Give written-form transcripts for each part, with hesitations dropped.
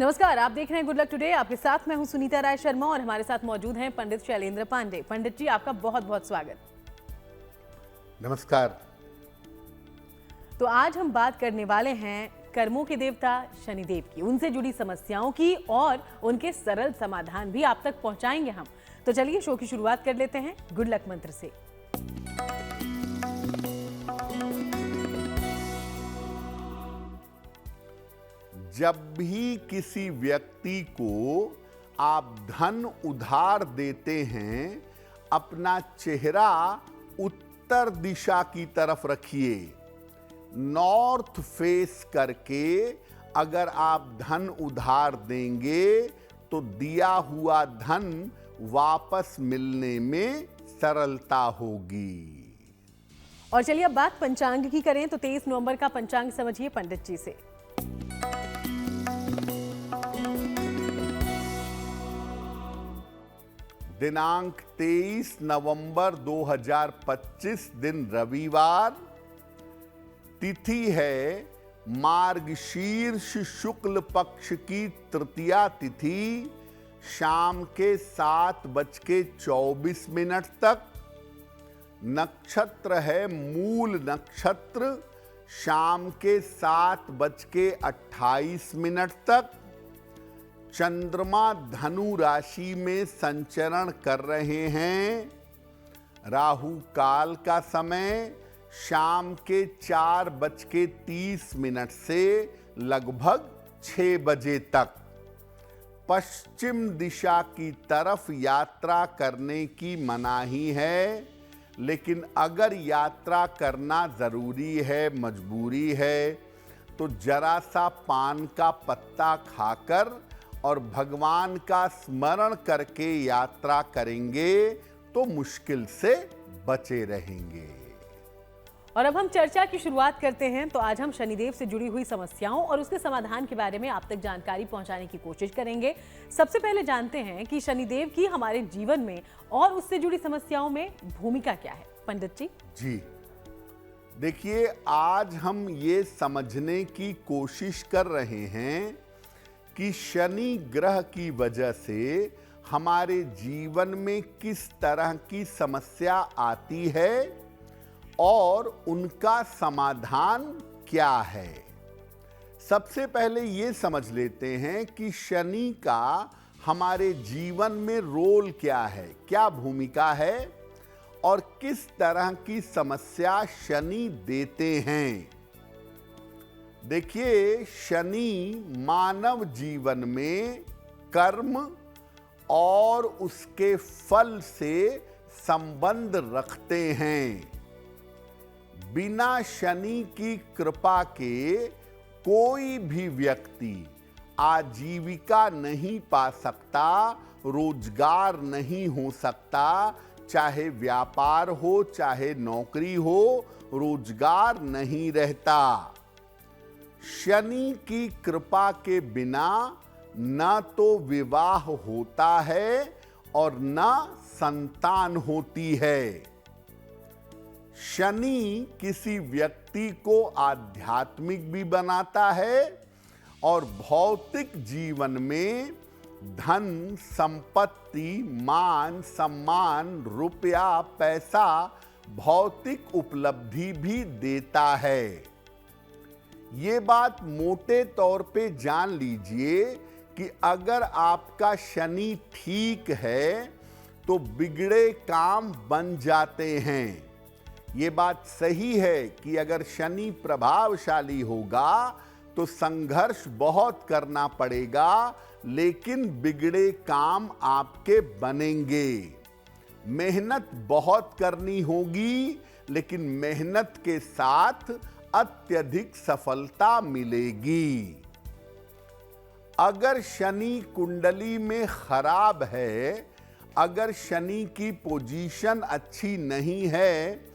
नमस्कार, आप देख रहे हैं गुड लक टुडे। आपके साथ मैं हूं सुनीता राय शर्मा और हमारे साथ मौजूद हैं पंडित शैलेंद्र पांडे। पंडित जी, आपका बहुत बहुत स्वागत। नमस्कार। तो आज हम बात करने वाले हैं कर्मों के देवता शनिदेव की, उनसे जुड़ी समस्याओं की और उनके सरल समाधान भी आप तक पहुंचाएंगे हम। तो चलिए शो की शुरुआत कर लेते हैं गुड लक मंत्र से। जब भी किसी व्यक्ति को आप धन उधार देते हैं, अपना चेहरा उत्तर दिशा की तरफ रखिए। नॉर्थ फेस करके अगर आप धन उधार देंगे तो दिया हुआ धन वापस मिलने में सरलता होगी। और चलिए अब बात पंचांग की करें तो 23 नवंबर का पंचांग समझिए पंडित जी से। दिनांक 23 नवंबर 2025 दिन रविवार। तिथि है मार्गशीर्ष शुक्ल पक्ष की तृतीया तिथि, शाम के 7:24 तक। नक्षत्र है मूल नक्षत्र, शाम के 7:28 तक। चंद्रमा धनु राशि में संचरण कर रहे हैं। राहु काल का समय शाम के 4:30 से लगभग 6 बजे तक। पश्चिम दिशा की तरफ यात्रा करने की मनाही है, लेकिन अगर यात्रा करना जरूरी है, मजबूरी है, तो जरा सा पान का पत्ता खाकर और भगवान का स्मरण करके यात्रा करेंगे तो मुश्किल से बचे रहेंगे। और अब हम चर्चा की शुरुआत करते हैं। तो आज हम शनिदेव से जुड़ी हुई समस्याओं और उसके समाधान के बारे में आप तक जानकारी पहुंचाने की कोशिश करेंगे। सबसे पहले जानते हैं कि शनिदेव की हमारे जीवन में और उससे जुड़ी समस्याओं में भूमिका क्या है पंडित जी। जी देखिए, आज हम ये समझने की कोशिश कर रहे हैं कि शनि ग्रह की वजह से हमारे जीवन में किस तरह की समस्या आती है और उनका समाधान क्या है। सबसे पहले ये समझ लेते हैं कि शनि का हमारे जीवन में रोल क्या है, क्या भूमिका है और किस तरह की समस्या शनि देते हैं। देखिए, शनि मानव जीवन में कर्म और उसके फल से संबंध रखते हैं। बिना शनि की कृपा के कोई भी व्यक्ति आजीविका नहीं पा सकता, रोजगार नहीं हो सकता। चाहे व्यापार हो, चाहे नौकरी हो, रोजगार नहीं रहता। शनि की कृपा के बिना न तो विवाह होता है और न संतान होती है। शनि किसी व्यक्ति को आध्यात्मिक भी बनाता है और भौतिक जीवन में धन, संपत्ति, मान, सम्मान, रुपया, पैसा, भौतिक उपलब्धि भी देता है। ये बात मोटे तौर पे जान लीजिए कि अगर आपका शनि ठीक है तो बिगड़े काम बन जाते हैं। ये बात सही है कि अगर शनि प्रभावशाली होगा तो संघर्ष बहुत करना पड़ेगा, लेकिन बिगड़े काम आपके बनेंगे। मेहनत बहुत करनी होगी, लेकिन मेहनत के साथ अत्यधिक सफलता मिलेगी। अगर शनि कुंडली में खराब है, अगर शनि की पोजीशन अच्छी नहीं है,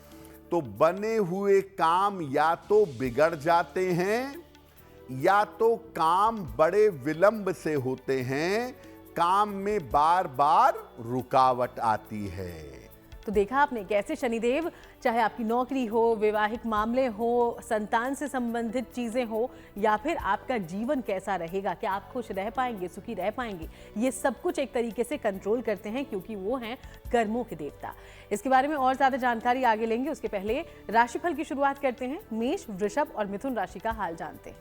तो बने हुए काम या तो बिगड़ जाते हैं या तो काम बड़े विलंब से होते हैं, काम में बार बार रुकावट आती है। तो देखा आपने कैसे शनिदेव, चाहे आपकी नौकरी हो, वैवाहिक मामले हो, संतान से संबंधित चीजें हो, या फिर आपका जीवन कैसा रहेगा, क्या आप खुश रह पाएंगे, सुखी रह पाएंगे, ये सब कुछ एक तरीके से कंट्रोल करते हैं, क्योंकि वो हैं कर्मों के देवता। इसके बारे में और ज्यादा जानकारी आगे लेंगे, उसके पहले राशिफल की शुरुआत करते हैं। मेष, वृषभ और मिथुन राशि का हाल जानते हैं।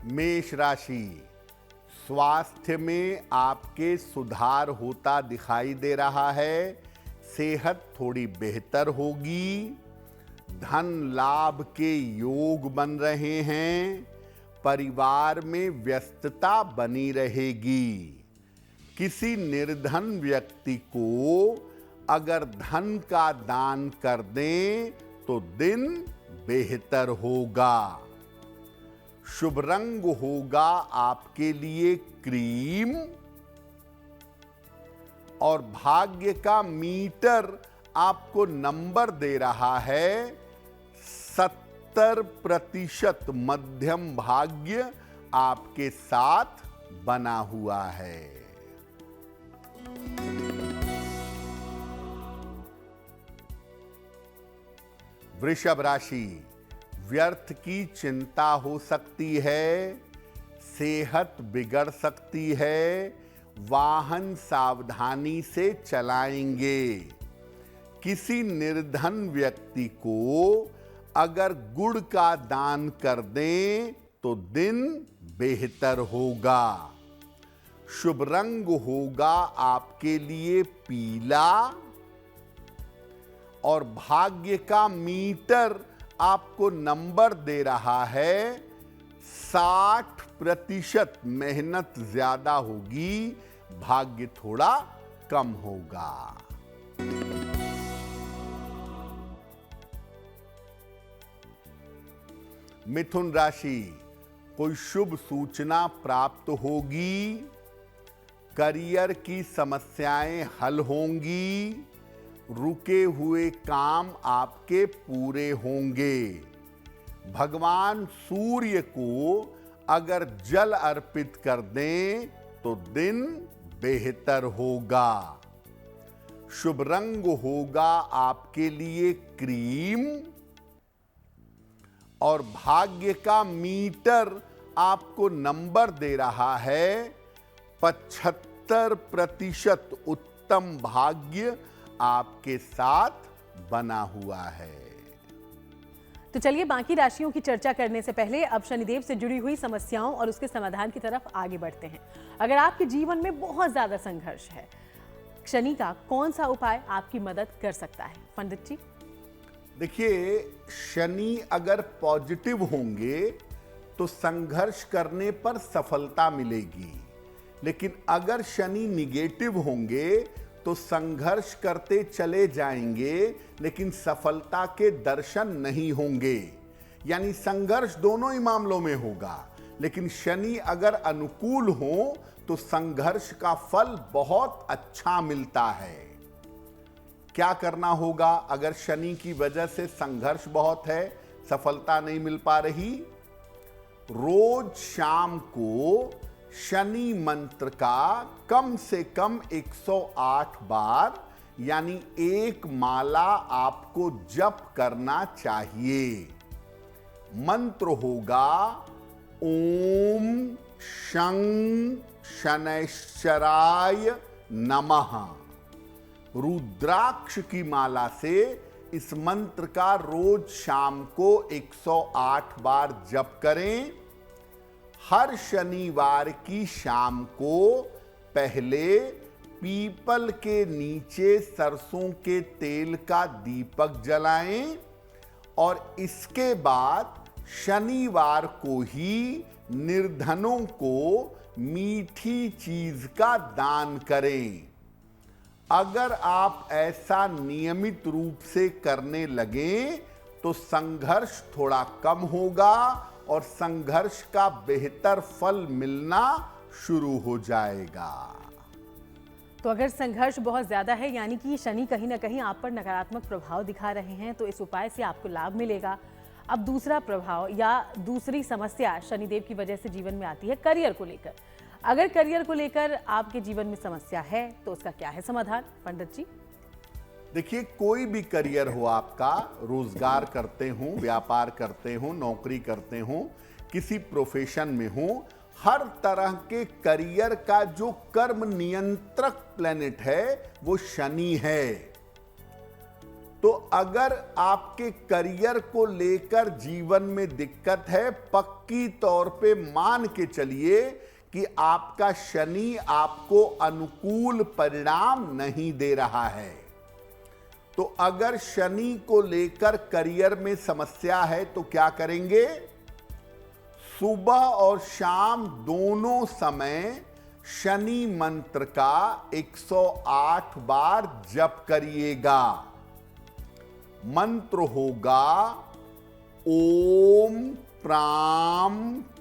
मेष राशि, स्वास्थ्य में आपके सुधार होता दिखाई दे रहा है। सेहत थोड़ी बेहतर होगी। धन लाभ के योग बन रहे हैं। परिवार में व्यस्तता बनी रहेगी। किसी निर्धन व्यक्ति को अगर धन का दान कर दें तो दिन बेहतर होगा। शुभ रंग होगा आपके लिए क्रीम। और भाग्य का मीटर आपको नंबर दे रहा है 70% मध्यम भाग्य आपके साथ बना हुआ है। वृषभ राशि, व्यर्थ की चिंता हो सकती है। सेहत बिगड़ सकती है। वाहन सावधानी से चलाएंगे। किसी निर्धन व्यक्ति को अगर गुड़ का दान कर दें तो दिन बेहतर होगा। शुभ रंग होगा आपके लिए पीला। और भाग्य का मीटर आपको नंबर दे रहा है 60%। मेहनत ज्यादा होगी, भाग्य थोड़ा कम होगा। मिथुन राशि, कोई शुभ सूचना प्राप्त होगी। करियर की समस्याएं हल होंगी। रुके हुए काम आपके पूरे होंगे। भगवान सूर्य को अगर जल अर्पित कर दें तो दिन बेहतर होगा। शुभ रंग होगा आपके लिए क्रीम। और भाग्य का मीटर आपको नंबर दे रहा है 75%। उत्तम भाग्य आपके साथ बना हुआ है। तो चलिए बाकी राशियों की चर्चा करने से पहले अब शनिदेव से जुड़ी हुई समस्याओं और उसके समाधान की तरफ आगे बढ़ते हैं। अगर आपके जीवन में बहुत ज्यादा संघर्ष है, शनि का कौन सा उपाय आपकी मदद कर सकता है, पंडित जी? देखिए, शनि अगर पॉजिटिव होंगे तो संघर्ष करने पर सफलता मिलेगी। लेकिन अगर शनि निगेटिव होंगे तो संघर्ष करते चले जाएंगे लेकिन सफलता के दर्शन नहीं होंगे। यानी संघर्ष दोनों ही मामलों में होगा, लेकिन शनि अगर अनुकूल हो तो संघर्ष का फल बहुत अच्छा मिलता है। क्या करना होगा अगर शनि की वजह से संघर्ष बहुत है, सफलता नहीं मिल पा रही? रोज शाम को शनि मंत्र का कम से कम 108 बार यानी एक माला आपको जप करना चाहिए। मंत्र होगा ओम शं शनैश्चराय नमः। रुद्राक्ष की माला से इस मंत्र का रोज शाम को 108 बार जप करें। हर शनिवार की शाम को पहले पीपल के नीचे सरसों के तेल का दीपक जलाएं और इसके बाद शनिवार को ही निर्धनों को मीठी चीज का दान करें। अगर आप ऐसा नियमित रूप से करने लगें तो संघर्ष थोड़ा कम होगा और संघर्ष का बेहतर फल मिलना शुरू हो जाएगा। तो अगर संघर्ष बहुत ज्यादा है, यानी कि शनि कहीं ना कहीं आप पर नकारात्मक प्रभाव दिखा रहे हैं, तो इस उपाय से आपको लाभ मिलेगा। अब दूसरा प्रभाव या दूसरी समस्या शनिदेव की वजह से जीवन में आती है करियर को लेकर। अगर करियर को लेकर आपके जीवन में समस्या है तो उसका क्या है समाधान पंडित जी? देखिए, कोई भी करियर हो आपका, रोजगार करते हो, व्यापार करते हो, नौकरी करते हो, किसी प्रोफेशन में हो, हर तरह के करियर का जो कर्म नियंत्रक प्लेनेट है वो शनि है। तो अगर आपके करियर को लेकर जीवन में दिक्कत है, पक्की तौर पे मान के चलिए कि आपका शनि आपको अनुकूल परिणाम नहीं दे रहा है। तो अगर शनि को लेकर करियर में समस्या है तो क्या करेंगे? सुबह और शाम दोनों समय शनि मंत्र का 108 बार जप करिएगा। मंत्र होगा ओम प्राम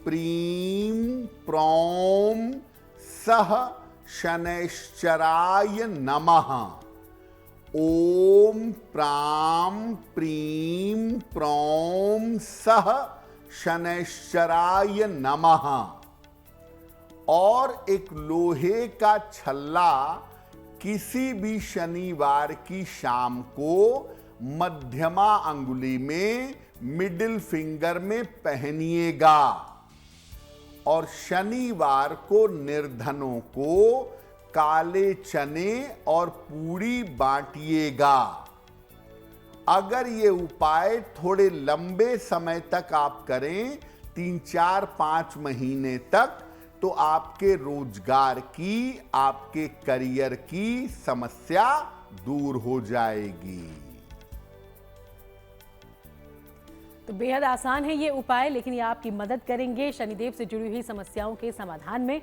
प्रीम प्रौम सह शनैश्चराय नमः। ओम प्राम प्रीम प्रौम सह शनैश्चराय नमः। और एक लोहे का छल्ला किसी भी शनिवार की शाम को मध्यमा अंगुली में, मिडिल फिंगर में पहनिएगा। और शनिवार को निर्धनों को काले चने और पूरी बांटिएगा। अगर ये उपाय थोड़े लंबे समय तक आप करें, 3, 4, 5 महीने तक, तो आपके रोजगार की, आपके करियर की समस्या दूर हो जाएगी। तो बेहद आसान है ये उपाय, लेकिन ये आपकी मदद करेंगे शनिदेव से जुड़ी हुई समस्याओं के समाधान में।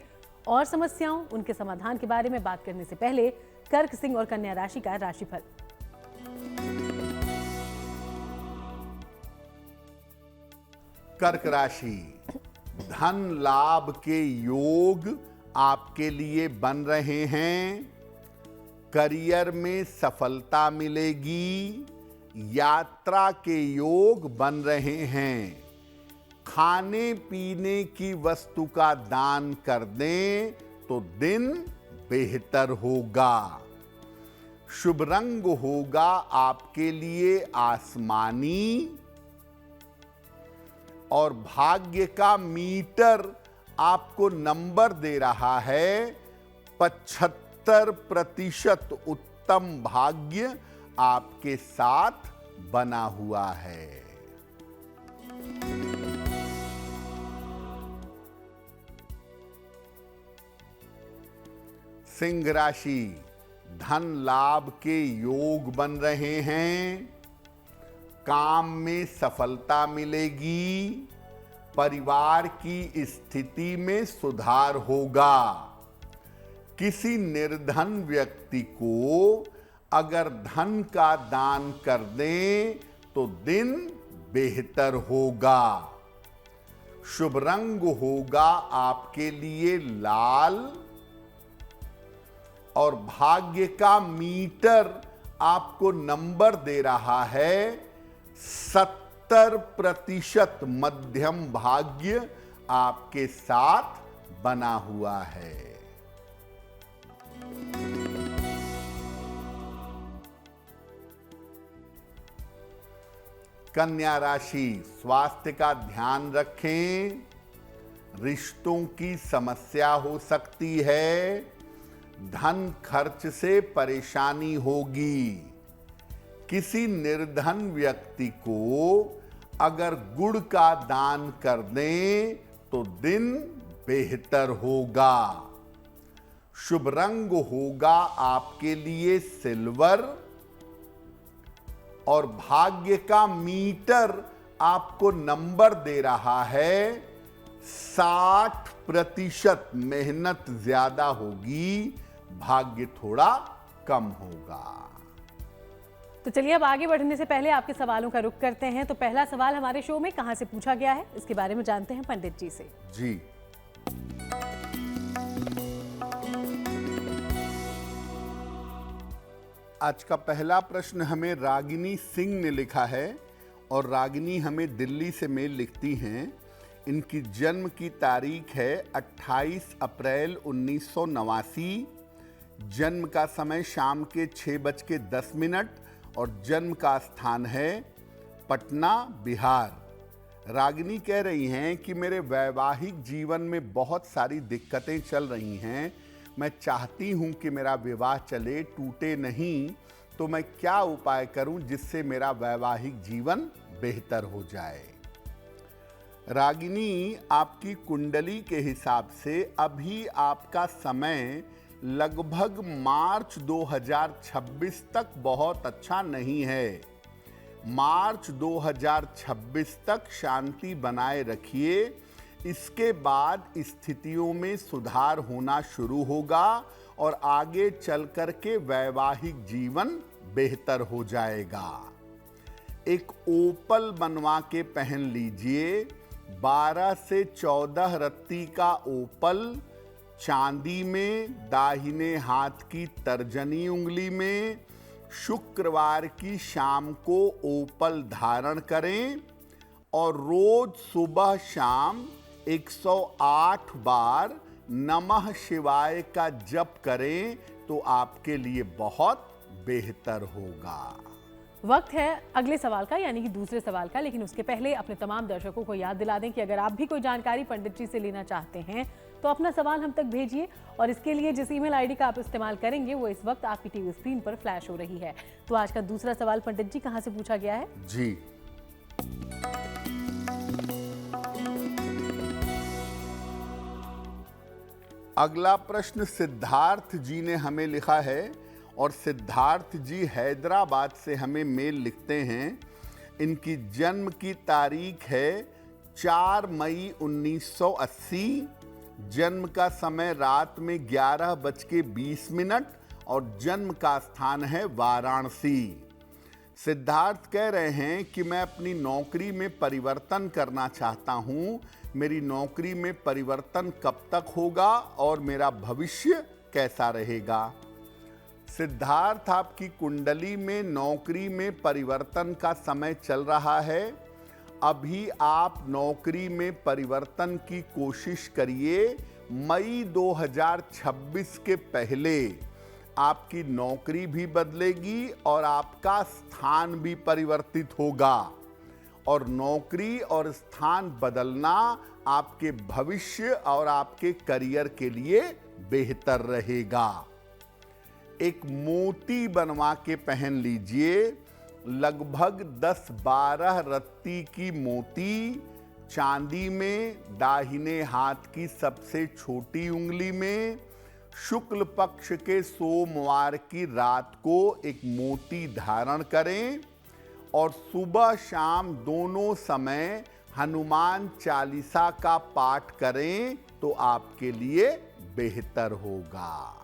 और समस्याओं, उनके समाधान के बारे में बात करने से पहले कर्क, सिंह और कन्या राशि का राशिफल। कर्क राशि, धन लाभ के योग आपके लिए बन रहे हैं। करियर में सफलता मिलेगी। यात्रा के योग बन रहे हैं। खाने पीने की वस्तु का दान कर दें तो दिन बेहतर होगा। शुभ रंग होगा आपके लिए आसमानी। और भाग्य का मीटर आपको नंबर दे रहा है 75% उत्तम भाग्य आपके साथ बना हुआ है। सिंह राशि, धन लाभ के योग बन रहे हैं। काम में सफलता मिलेगी। परिवार की स्थिति में सुधार होगा। किसी निर्धन व्यक्ति को अगर धन का दान कर दें तो दिन बेहतर होगा। शुभ रंग होगा आपके लिए लाल। और भाग्य का मीटर आपको नंबर दे रहा है 70% मध्यम भाग्य आपके साथ बना हुआ है। कन्या राशि, स्वास्थ्य का ध्यान रखें। रिश्तों की समस्या हो सकती है। धन खर्च से परेशानी होगी। किसी निर्धन व्यक्ति को अगर गुड़ का दान कर दें तो दिन बेहतर होगा। शुभ रंग होगा आपके लिए सिल्वर। और भाग्य का मीटर आपको नंबर दे रहा है 60%। मेहनत ज्यादा होगी, भाग्य थोड़ा कम होगा। तो चलिए अब आगे बढ़ने से पहले आपके सवालों का रुख करते हैं। तो पहला सवाल हमारे शो में कहां से पूछा गया है, इसके बारे में जानते हैं पंडित जी से। जी, आज का पहला प्रश्न हमें रागिनी सिंह ने लिखा है और रागिनी हमें दिल्ली से मेल लिखती हैं। इनकी जन्म की तारीख है 28 अप्रैल 1989। जन्म का समय शाम के 6:10 और जन्म का स्थान है पटना, बिहार। रागिनी कह रही हैं कि मेरे वैवाहिक जीवन में बहुत सारी दिक्कतें चल रही हैं। मैं चाहती हूं कि मेरा विवाह चले, टूटे नहीं। तो मैं क्या उपाय करूं जिससे मेरा वैवाहिक जीवन बेहतर हो जाए। रागिनी, आपकी कुंडली के हिसाब से अभी आपका समय लगभग मार्च 2026 तक बहुत अच्छा नहीं है। मार्च 2026 तक शांति बनाए रखिए। इसके बाद स्थितियों में सुधार होना शुरू होगा और आगे चल कर के वैवाहिक जीवन बेहतर हो जाएगा। एक ओपल बनवा के पहन लीजिए। 12 से 14 रत्ती का ओपल, चांदी में, दाहिने हाथ की तर्जनी उंगली में। शुक्रवार की शाम को ओपल धारण करें और रोज सुबह शाम 108 बार नमः शिवाय का जप करें तो आपके लिए बहुत बेहतर होगा। वक्त है अगले सवाल का, यानी कि दूसरे सवाल का। लेकिन उसके पहले अपने तमाम दर्शकों को याद दिला दें कि अगर आप भी कोई जानकारी पंडित जी से लेना चाहते हैं तो अपना सवाल हम तक भेजिए। और इसके लिए जिस ईमेल आईडी का आप इस्तेमाल करेंगे वो इस वक्त आपकी टीवी स्क्रीन पर फ्लैश हो रही है। तो आज का दूसरा सवाल पंडित जी कहां से पूछा गया है? जी, अगला प्रश्न सिद्धार्थ जी ने हमें लिखा है और सिद्धार्थ जी हैदराबाद से हमें मेल लिखते हैं। इनकी जन्म की तारीख है 4 मई 1980। जन्म का समय रात में 11:20 और जन्म का स्थान है वाराणसी। सिद्धार्थ कह रहे हैं कि मैं अपनी नौकरी में परिवर्तन करना चाहता हूं। मेरी नौकरी में परिवर्तन कब तक होगा और मेरा भविष्य कैसा रहेगा? सिद्धार्थ, आपकी कुंडली में नौकरी में परिवर्तन का समय चल रहा है। अभी आप नौकरी में परिवर्तन की कोशिश करिए। मई 2026 के पहले आपकी नौकरी भी बदलेगी और आपका स्थान भी परिवर्तित होगा। और नौकरी और स्थान बदलना आपके भविष्य और आपके करियर के लिए बेहतर रहेगा। एक मोती बनवा के पहन लीजिए। लगभग 10-12 रत्ती की मोती, चांदी में, दाहिने हाथ की सबसे छोटी उंगली में। शुक्ल पक्ष के सोमवार की रात को एक मोती धारण करें और सुबह शाम दोनों समय हनुमान चालीसा का पाठ करें तो आपके लिए बेहतर होगा।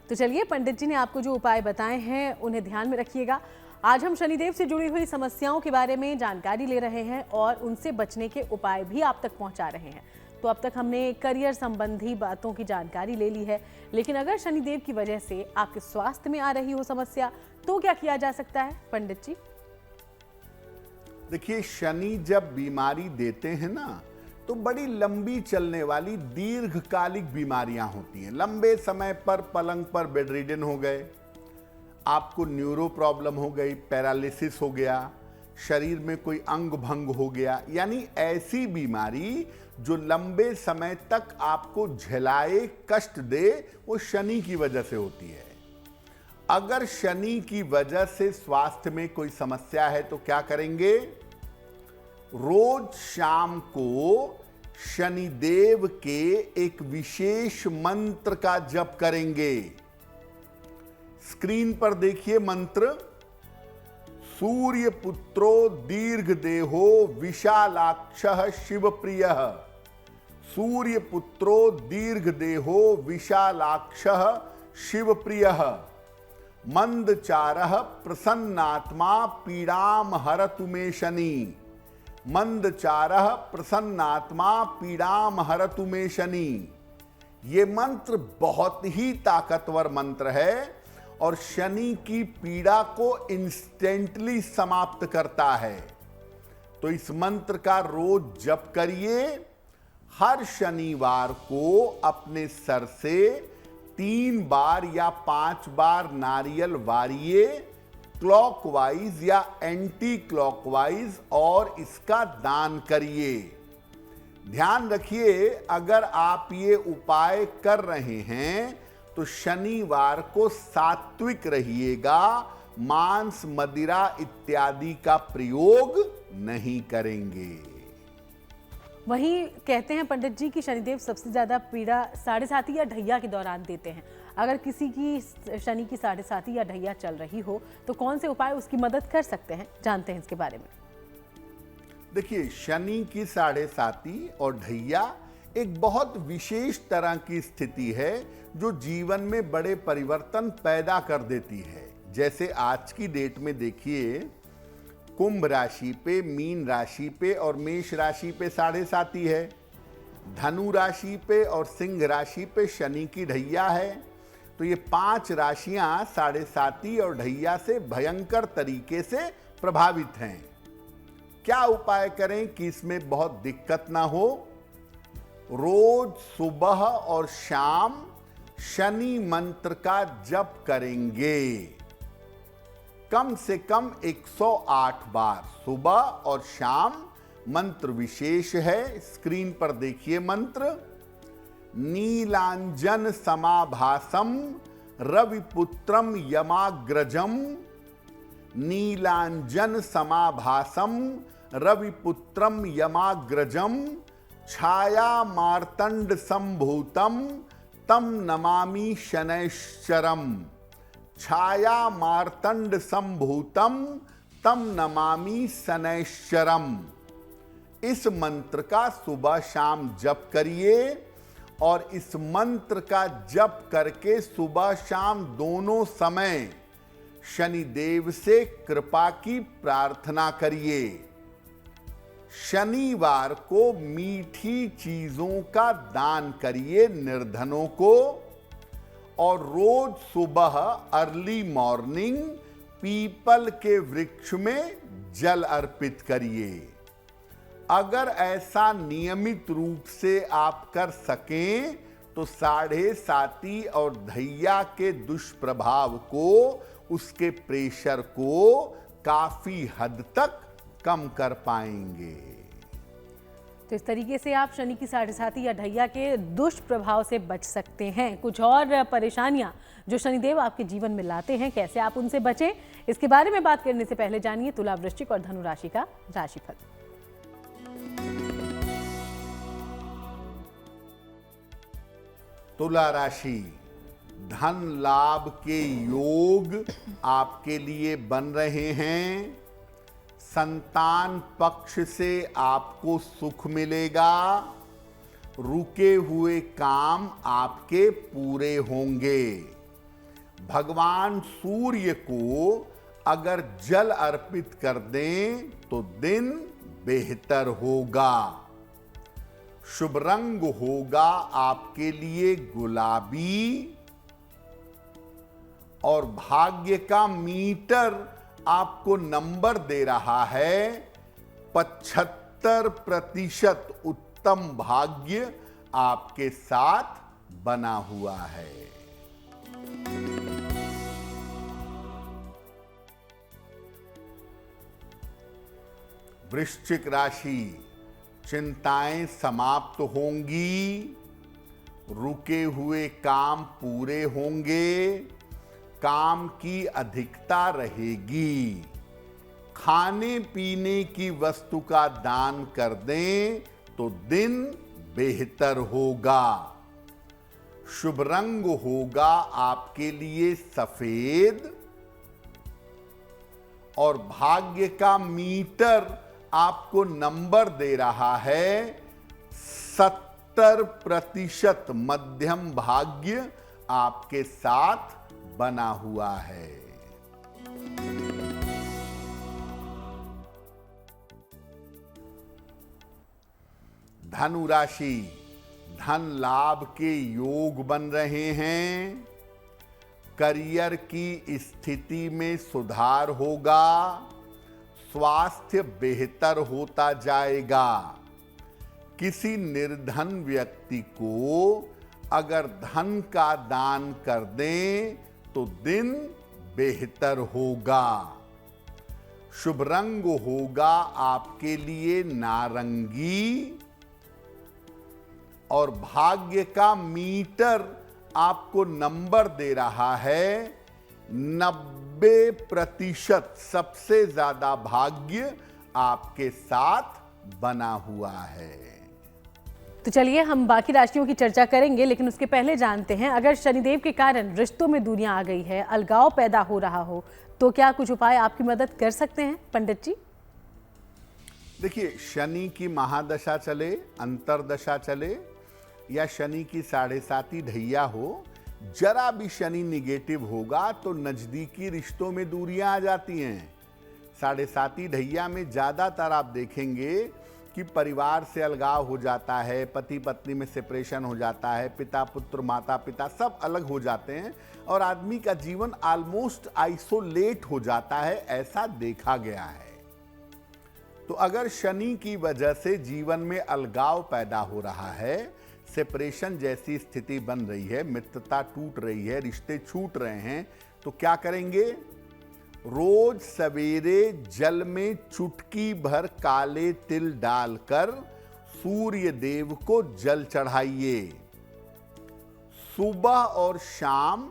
तो चलिए, पंडित जी ने आपको जो उपाय बताए हैं उन्हें ध्यान में रखिएगा। आज हम शनिदेव से जुड़ी हुई समस्याओं के बारे में जानकारी ले रहे हैं और उनसे बचने के उपाय भी आप तक पहुंचा रहे हैं। तो अब तक हमने करियर संबंधी बातों की जानकारी ले ली है, लेकिन अगर शनिदेव की वजह से आपके स्वास्थ्य में आ रही हो समस्या तो क्या किया जा सकता है पंडित जी? देखिए, शनि जब बीमारी देते हैं ना तो बड़ी लंबी चलने वाली दीर्घकालिक बीमारियां होती हैं। लंबे समय पर पलंग पर बेडरिडन हो गए, आपको न्यूरो प्रॉब्लम हो गई, पैरालिसिस हो गया, शरीर में कोई अंग भंग हो गया, यानी ऐसी बीमारी जो लंबे समय तक आपको झेलाए, कष्ट दे, वो शनि की वजह से होती है। अगर शनि की वजह से स्वास्थ्य में कोई समस्या है तो क्या करेंगे? रोज शाम को शनिदेव के एक विशेष मंत्र का जप करेंगे। स्क्रीन पर देखिए मंत्र। सूर्य पुत्रो दीर्घ देहो विशालाक्षः शिवप्रियः। सूर्य पुत्रो दीर्घ देहो विशालाक्षः शिवप्रियः। मंदचारः प्रसन्नात्मा पीड़ाम हरतु मे शनि। मंदचारः प्रसन्नात्मा पीड़ाम हरतु मे शनि। ये मंत्र बहुत ही ताकतवर मंत्र है और शनि की पीड़ा को इंस्टेंटली समाप्त करता है। तो इस मंत्र का रोज जप करिए हर शनिवार को अपने सर से 3 बार या 5 बार नारियल वारिए, क्लॉकवाइज या एंटी क्लॉकवाइज, और इसका दान करिए। ध्यान रखिए, अगर आप ये उपाय कर रहे हैं तो शनिवार को सात्विक रहिएगा, मांस, मदिरा इत्यादि का प्रयोग नहीं करेंगे। वहीं कहते हैं पंडित जी कि शनिदेव सबसे ज्यादा पीड़ा साढ़े साती या ढैया के दौरान देते हैं। अगर किसी की शनि की साढ़े साती या ढैया चल रही हो तो कौन से उपाय उसकी मदद कर सकते हैं, जानते हैं इसके बारे में। देखिए, शनि की साढ़े साती और ढैया एक बहुत विशेष तरह की स्थिति है जो जीवन में बड़े परिवर्तन पैदा कर देती है। जैसे आज की डेट में देखिए, कुंभ राशि पे, मीन राशि पे और मेष राशि पे साढ़े साती है, धनु राशि पे और सिंह राशि पे शनि की ढैया है। तो ये 5 राशियां साढ़े साती और ढैया से भयंकर तरीके से प्रभावित हैं। क्या उपाय करें कि इसमें बहुत दिक्कत ना हो? रोज सुबह और शाम शनि मंत्र का जप करेंगे, कम से कम 108 बार सुबह और शाम। मंत्र विशेष है, स्क्रीन पर देखिए मंत्र। नीलांजन समाभासम रविपुत्रम यमाग्रजम, नीलांजन समाभासम रविपुत्रम यमाग्रजम, छाया मार्तंड संभूतम तम नमामि शनैश्चरम, छाया मार्तंड संभूतम तम नमामि शनैश्चरम। इस मंत्र का सुबह शाम जप करिए और इस मंत्र का जप करके सुबह शाम दोनों समय शनिदेव से कृपा की प्रार्थना करिए। शनिवार को मीठी चीजों का दान करिए निर्धनों को, और रोज सुबह अर्ली मॉर्निंग पीपल के वृक्ष में जल अर्पित करिए। अगर ऐसा नियमित रूप से आप कर सकें तो साढ़े साती और ढैया के दुष्प्रभाव को, उसके प्रेशर को काफी हद तक कम कर पाएंगे। तो इस तरीके से आप शनि की साढ़े साती या ढैया के दुष्प्रभाव से बच सकते हैं। कुछ और परेशानियां जो शनिदेव आपके जीवन में लाते हैं, कैसे आप उनसे बचें, इसके बारे में बात करने से पहले जानिए तुला, वृश्चिक और धनु राशि का राशिफल। तुला राशि, धन लाभ के योग आपके लिए बन रहे हैं। संतान पक्ष से आपको सुख मिलेगा। रुके हुए काम आपके पूरे होंगे। भगवान सूर्य को अगर जल अर्पित कर दें तो दिन बेहतर होगा। शुभ रंग होगा आपके लिए गुलाबी, और भाग्य का मीटर आपको नंबर दे रहा है 75% उत्तम भाग्य आपके साथ बना हुआ है। वृश्चिक राशि, चिंताएं समाप्त होंगी। रुके हुए काम पूरे होंगे। काम की अधिकता रहेगी। खाने पीने की वस्तु का दान कर दें तो दिन बेहतर होगा। शुभ रंग होगा आपके लिए सफेद, और भाग्य का मीटर आपको नंबर दे रहा है 70% मध्यम भाग्य आपके साथ बना हुआ है। धनु राशि, धन लाभ के योग बन रहे हैं। करियर की स्थिति में सुधार होगा। स्वास्थ्य बेहतर होता जाएगा। किसी निर्धन व्यक्ति को अगर धन का दान कर दें तो दिन बेहतर होगा। शुभ रंग होगा आपके लिए नारंगी और भाग्य का मीटर आपको नंबर दे रहा है 90%। सबसे ज्यादा भाग्य आपके साथ बना हुआ है। तो चलिए हम बाकी राशियों की चर्चा करेंगे, लेकिन उसके पहले जानते हैं, अगर शनिदेव के कारण रिश्तों में दूरियां आ गई है, अलगाव पैदा हो रहा हो, तो क्या कुछ उपाय आपकी मदद कर सकते हैं पंडित जी? देखिए, शनि की महादशा चले, अंतरदशा चले या शनि की 7.5 ढैया हो, जरा भी शनि निगेटिव होगा तो नजदीकी रिश्तों में दूरियां आ जाती हैं। 7.5 ढैया में ज्यादातर आप देखेंगे कि परिवार से अलगाव हो जाता है, पति पत्नी में सेपरेशन हो जाता है, पिता पुत्र माता पिता सब अलग हो जाते हैं और आदमी का जीवन ऑलमोस्ट आइसोलेट हो जाता है, ऐसा देखा गया है। तो अगर शनि की वजह से जीवन में अलगाव पैदा हो रहा है, सेपरेशन जैसी स्थिति बन रही है, मित्रता टूट रही है, रिश्ते छूट रहे हैं, तो क्या करेंगे? रोज सवेरे जल में चुटकी भर काले तिल डालकर सूर्य देव को जल चढ़ाइए। सुबह और शाम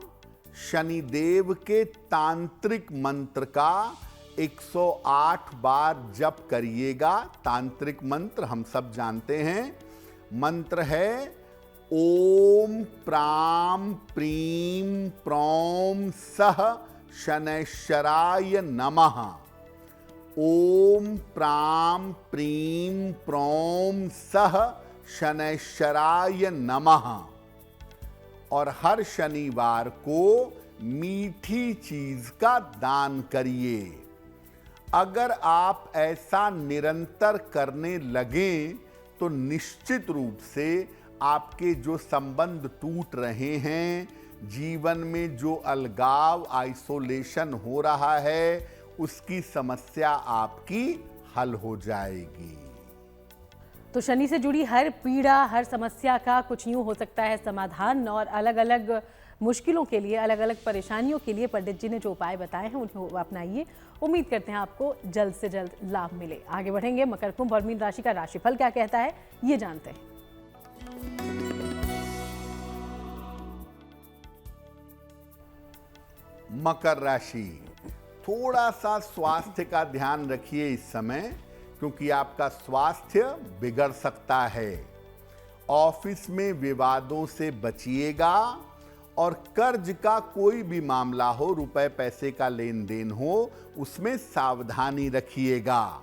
शनिदेव के तांत्रिक मंत्र का 108 बार जप करिएगा। तांत्रिक मंत्र हम सब जानते हैं। मंत्र है ओम प्राम प्रीम प्रौम सह शनैश्चराय नमः। ओम प्राम प्रीम प्रौम सह शनैश्चराय नमः। और हर शनिवार को मीठी चीज का दान करिए। अगर आप ऐसा निरंतर करने लगें तो निश्चित रूप से आपके जो संबंध टूट रहे हैं, जीवन में जो अलगाव आइसोलेशन हो रहा है, उसकी समस्या आपकी हल हो जाएगी। तो शनि से जुड़ी हर पीड़ा, हर समस्या का कुछ यूं हो सकता है समाधान, और अलग अलग मुश्किलों के लिए, अलग अलग परेशानियों के लिए पंडित जी ने जो उपाय बताए हैं उन्हें अपनाइए। उम्मीद करते हैं आपको जल्द से जल्द लाभ मिले। आगे बढ़ेंगे, मकर कुंभ और मीन राशि का राशिफल क्या कहता है ये जानते हैं। मकर राशि, थोड़ा सा स्वास्थ्य का ध्यान रखिए इस समय, क्योंकि आपका स्वास्थ्य बिगड़ सकता है। ऑफिस में विवादों से बचिएगा और कर्ज का कोई भी मामला हो, रुपए पैसे का लेन देन हो, उसमें सावधानी रखिएगा।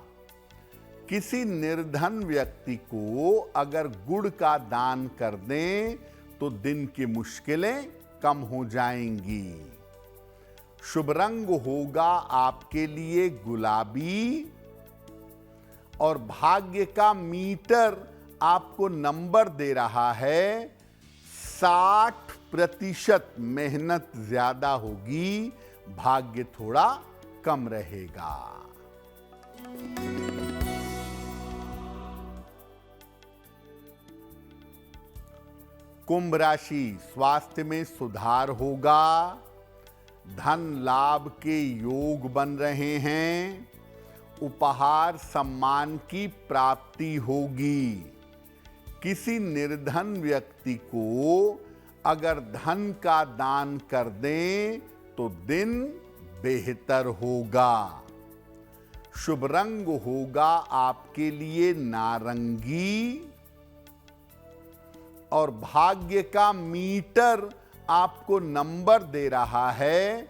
किसी निर्धन व्यक्ति को अगर गुड़ का दान कर दें तो दिन की मुश्किलें कम हो जाएंगी। शुभ रंग होगा आपके लिए गुलाबी और भाग्य का मीटर आपको नंबर दे रहा है 60%। मेहनत ज्यादा होगी, भाग्य थोड़ा कम रहेगा। कुंभ राशि, स्वास्थ्य में सुधार होगा, धन लाभ के योग बन रहे हैं, उपहार सम्मान की प्राप्ति होगी। किसी निर्धन व्यक्ति को अगर धन का दान कर दें तो दिन बेहतर होगा। शुभ रंग होगा आपके लिए नारंगी और भाग्य का मीटर आपको नंबर दे रहा है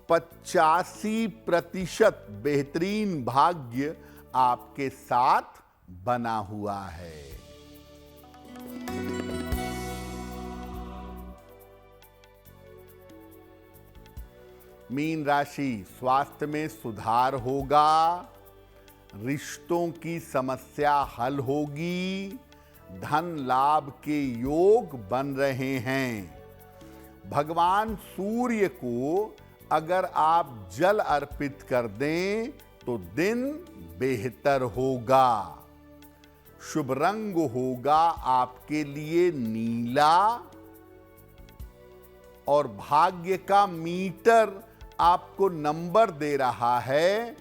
85%। बेहतरीन भाग्य आपके साथ बना हुआ है। मीन राशि, स्वास्थ्य में सुधार होगा, रिश्तों की समस्या हल होगी, धन लाभ के योग बन रहे हैं। भगवान सूर्य को अगर आप जल अर्पित कर दें तो दिन बेहतर होगा। शुभ रंग होगा आपके लिए नीला और भाग्य का मीटर आपको नंबर दे रहा है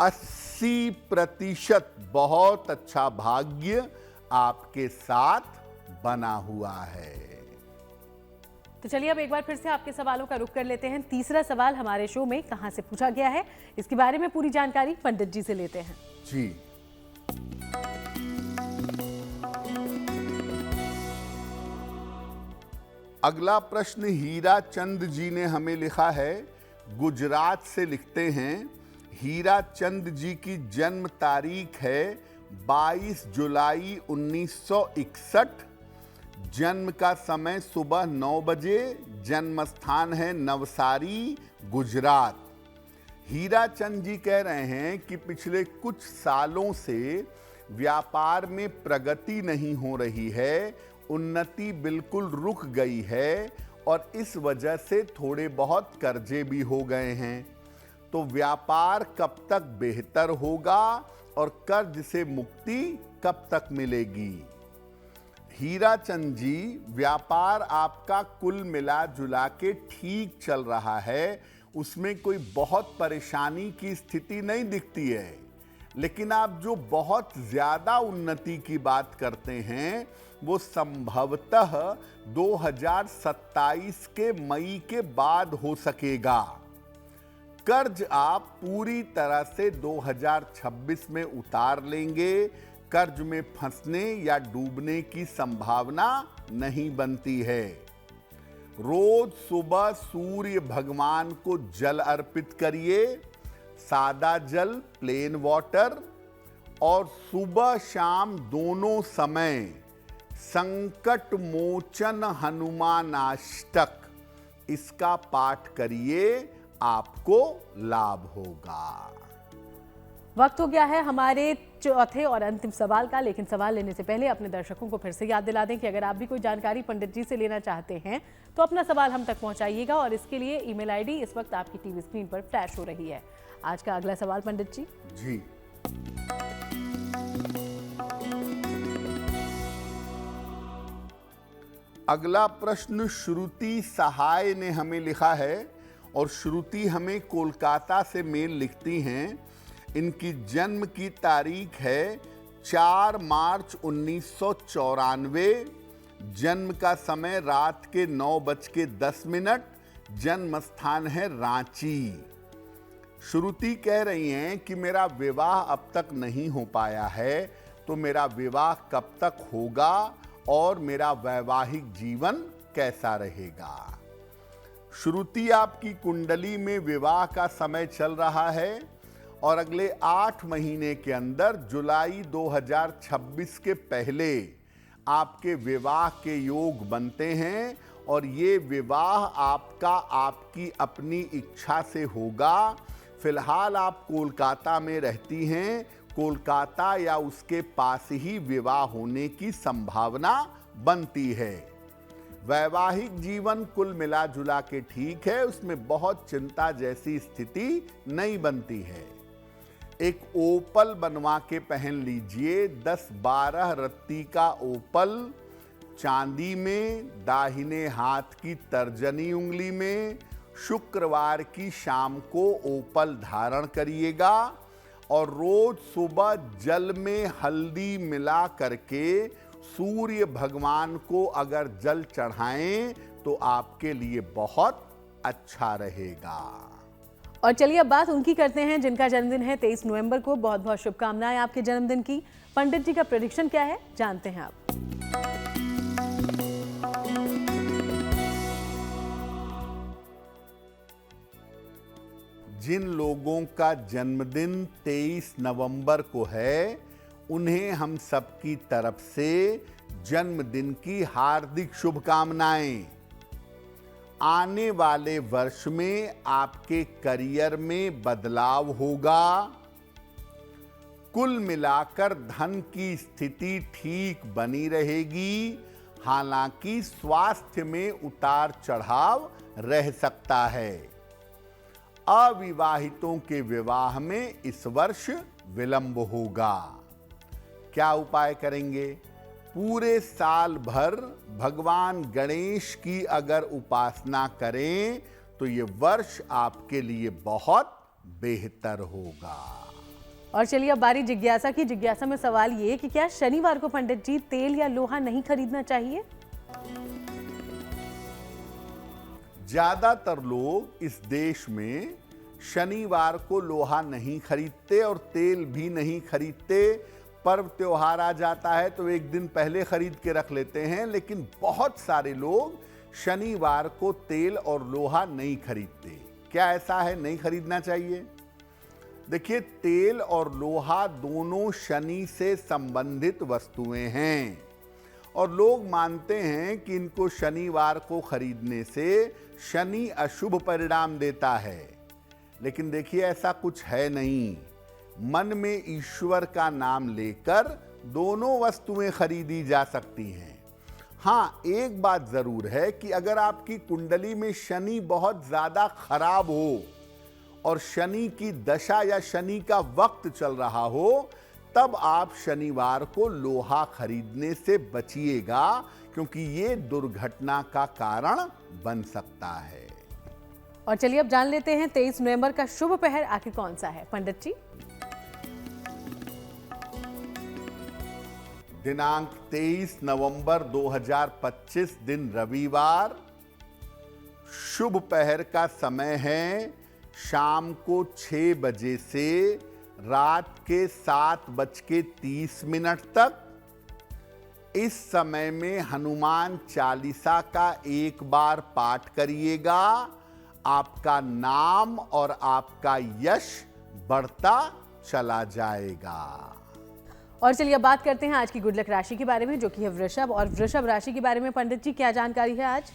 80%। बहुत अच्छा भाग्य आपके साथ बना हुआ है। तो चलिए अब एक बार फिर से आपके सवालों का रुख कर लेते हैं। तीसरा सवाल हमारे शो में कहां से पूछा गया है, इसके बारे में पूरी जानकारी पंडित जी से लेते हैं। जी, अगला प्रश्न हीरा चंद जी ने हमें लिखा है, गुजरात से लिखते हैं। हीरा चंद जी की जन्म तारीख है 22 जुलाई 1961। जन्म का समय सुबह 9 बजे। जन्म स्थान है नवसारी, गुजरात। हीरा चंद जी कह रहे हैं कि पिछले कुछ सालों से व्यापार में प्रगति नहीं हो रही है, उन्नति बिल्कुल रुक गई है और इस वजह से थोड़े बहुत कर्जे भी हो गए हैं। तो व्यापार कब तक बेहतर होगा और कर्ज से मुक्ति कब तक मिलेगी? हीरा चंद जी, व्यापार आपका कुल मिला जुला के ठीक चल रहा है, उसमें कोई बहुत परेशानी की स्थिति नहीं दिखती है। लेकिन आप जो बहुत ज्यादा उन्नति की बात करते हैं वो संभवतः 2027 के मई के बाद हो सकेगा। कर्ज आप पूरी तरह से 2026 में उतार लेंगे। कर्ज में फंसने या डूबने की संभावना नहीं बनती है। रोज सुबह सूर्य भगवान को जल अर्पित करिए, सादा जल, प्लेन वाटर, और सुबह शाम दोनों समय संकट मोचन हनुमानाष्टक इसका पाठ करिए, आपको लाभ होगा। वक्त हो गया है हमारे चौथे और अंतिम सवाल का, लेकिन सवाल लेने से पहले अपने दर्शकों को फिर से याद दिला दें कि अगर आप भी कोई जानकारी पंडित जी से लेना चाहते हैं तो अपना सवाल हम तक पहुंचाइएगा और इसके लिए ईमेल आईडी इस वक्त आपकी टीवी स्क्रीन पर फ्लैश हो रही है। आज का अगला सवाल पंडित जी। जी, अगला प्रश्न श्रुति सहाय ने हमें लिखा है और श्रुति हमें कोलकाता से मेल लिखती हैं। इनकी जन्म की तारीख है 4 मार्च 1994। जन्म का समय रात के 9:10। जन्म स्थान है रांची। श्रुति कह रही हैं कि मेरा विवाह अब तक नहीं हो पाया है, तो मेरा विवाह कब तक होगा और मेरा वैवाहिक जीवन कैसा रहेगा? श्रुति, आपकी कुंडली में विवाह का समय चल रहा है और अगले 8 महीने के अंदर जुलाई 2026 के पहले आपके विवाह के योग बनते हैं और ये विवाह आपका आपकी अपनी इच्छा से होगा। फिलहाल आप कोलकाता में रहती हैं, कोलकाता या उसके पास ही विवाह होने की संभावना बनती है। वैवाहिक जीवन कुल मिला जुला के ठीक है, उसमें बहुत चिंता जैसी स्थिति नहीं बनती है। एक ओपल बनवा के पहन लीजिए, 10-12 रत्ती का ओपल, चांदी में, दाहिने हाथ की तर्जनी उंगली में। शुक्रवार की शाम को ओपल धारण करिएगा और रोज सुबह जल में हल्दी मिला करके सूर्य भगवान को अगर जल चढ़ाएं तो आपके लिए बहुत अच्छा रहेगा। और चलिए अब बात उनकी करते हैं जिनका जन्मदिन है 23 नवंबर को। बहुत बहुत शुभकामनाएं आपके जन्मदिन की। पंडित जी का प्रेडिक्शन क्या है, जानते हैं आप। जिन लोगों का जन्मदिन 23 नवंबर को है, उन्हें हम सबकी तरफ से जन्मदिन की हार्दिक शुभकामनाएं। आने वाले वर्ष में आपके करियर में बदलाव होगा। कुल मिलाकर धन की स्थिति ठीक बनी रहेगी, हालांकि स्वास्थ्य में उतार चढ़ाव रह सकता है। अविवाहितों के विवाह में इस वर्ष विलंब होगा। क्या उपाय करेंगे? पूरे साल भर भगवान गणेश की अगर उपासना करें तो ये वर्ष आपके लिए बहुत बेहतर होगा। और चलिए अब बारी जिज्ञासा की। जिज्ञासा में सवाल ये कि क्या शनिवार को पंडित जी तेल या लोहा नहीं खरीदना चाहिए? ज्यादातर लोग इस देश में शनिवार को लोहा नहीं खरीदते और तेल भी नहीं खरीदते। पर्व त्योहार आ जाता है तो एक दिन पहले खरीद के रख लेते हैं, लेकिन बहुत सारे लोग शनिवार को तेल और लोहा नहीं खरीदते। क्या ऐसा है नहीं खरीदना चाहिए? देखिए, तेल और लोहा दोनों शनि से संबंधित वस्तुएं हैं और लोग मानते हैं कि इनको शनिवार को खरीदने से शनि अशुभ परिणाम देता है, लेकिन देखिए ऐसा कुछ है नहीं। मन में ईश्वर का नाम लेकर दोनों वस्तुएं खरीदी जा सकती हैं। हाँ, एक बात जरूर है कि अगर आपकी कुंडली में शनि बहुत ज्यादा खराब हो और शनि की दशा या शनि का वक्त चल रहा हो, तब आप शनिवार को लोहा खरीदने से बचिएगा, क्योंकि ये दुर्घटना का कारण बन सकता है। और चलिए अब जान लेते हैं 23 नवंबर का शुभ पहर आखिर कौन सा है पंडित जी? दिनांक 23 नवंबर 2025 दिन रविवार। शुभ पहर का समय है शाम को 6 बजे से रात के 7:30 तक। इस समय में हनुमान चालीसा का एक बार पाठ करिएगा। आपका नाम और आपका यश बढ़ता चला जाएगा। और चलिए अब बात करते हैं आज की गुड लक राशि के बारे में, जो कि है वृषभ। और वृषभ राशि के बारे में पंडित जी क्या जानकारी है आज?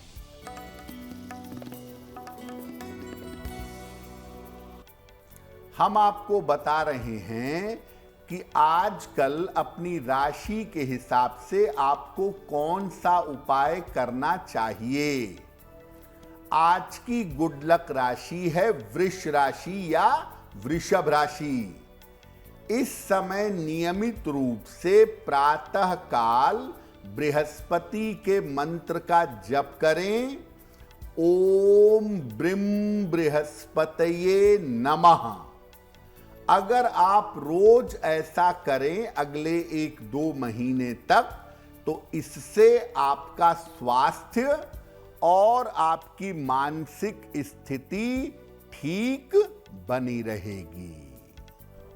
हम आपको बता रहे हैं कि आजकल अपनी राशि के हिसाब से आपको कौन सा उपाय करना चाहिए। आज की गुड लक राशि है वृष राशि या वृषभ राशि। इस समय नियमित रूप से प्रातः काल बृहस्पति के मंत्र का जप करें। ओम ब्रीम बृहस्पतये नमः। अगर आप रोज ऐसा करें अगले 1-2 महीने तक, तो इससे आपका स्वास्थ्य और आपकी मानसिक स्थिति ठीक बनी रहेगी।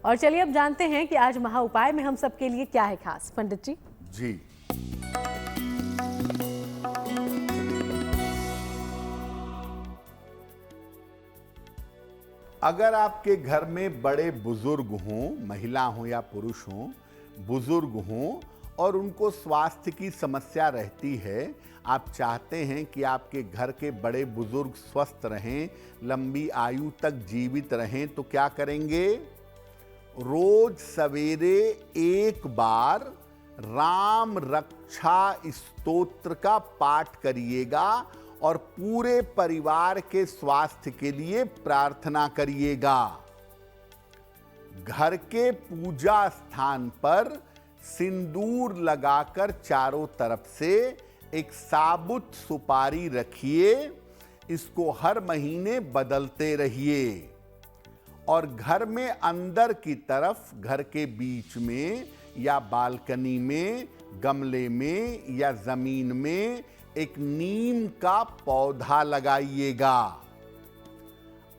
और चलिए अब जानते हैं कि आज महा उपाय में हम सबके लिए क्या है खास पंडित जी? जी, अगर आपके घर में बड़े बुजुर्ग हों, महिला हो या पुरुष हों, बुजुर्ग हों और उनको स्वास्थ्य की समस्या रहती है, आप चाहते हैं कि आपके घर के बड़े बुजुर्ग स्वस्थ रहें, लंबी आयु तक जीवित रहें, तो क्या करेंगे? रोज सवेरे एक बार राम रक्षा स्तोत्र का पाठ करिएगा और पूरे परिवार के स्वास्थ्य के लिए प्रार्थना करिएगा। घर के पूजा स्थान पर सिंदूर लगाकर चारों तरफ से एक साबुत सुपारी रखिए। इसको हर महीने बदलते रहिए और घर में अंदर की तरफ, घर के बीच में या बालकनी में, गमले में या जमीन में एक नीम का पौधा लगाइएगा।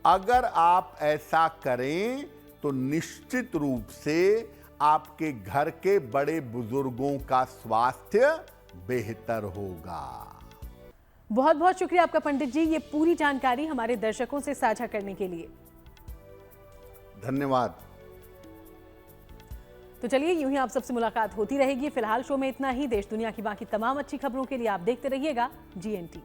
अगर आप ऐसा करें तो निश्चित रूप से आपके घर के बड़े बुजुर्गों का स्वास्थ्य बेहतर होगा। बहुत बहुत शुक्रिया आपका पंडित जी, ये पूरी जानकारी हमारे दर्शकों से साझा करने के लिए। धन्यवाद। तो चलिए यूं ही आप सबसे मुलाकात होती रहेगी। फिलहाल शो में इतना ही। देश दुनिया की बाकी तमाम अच्छी खबरों के लिए आप देखते रहिएगा GNT।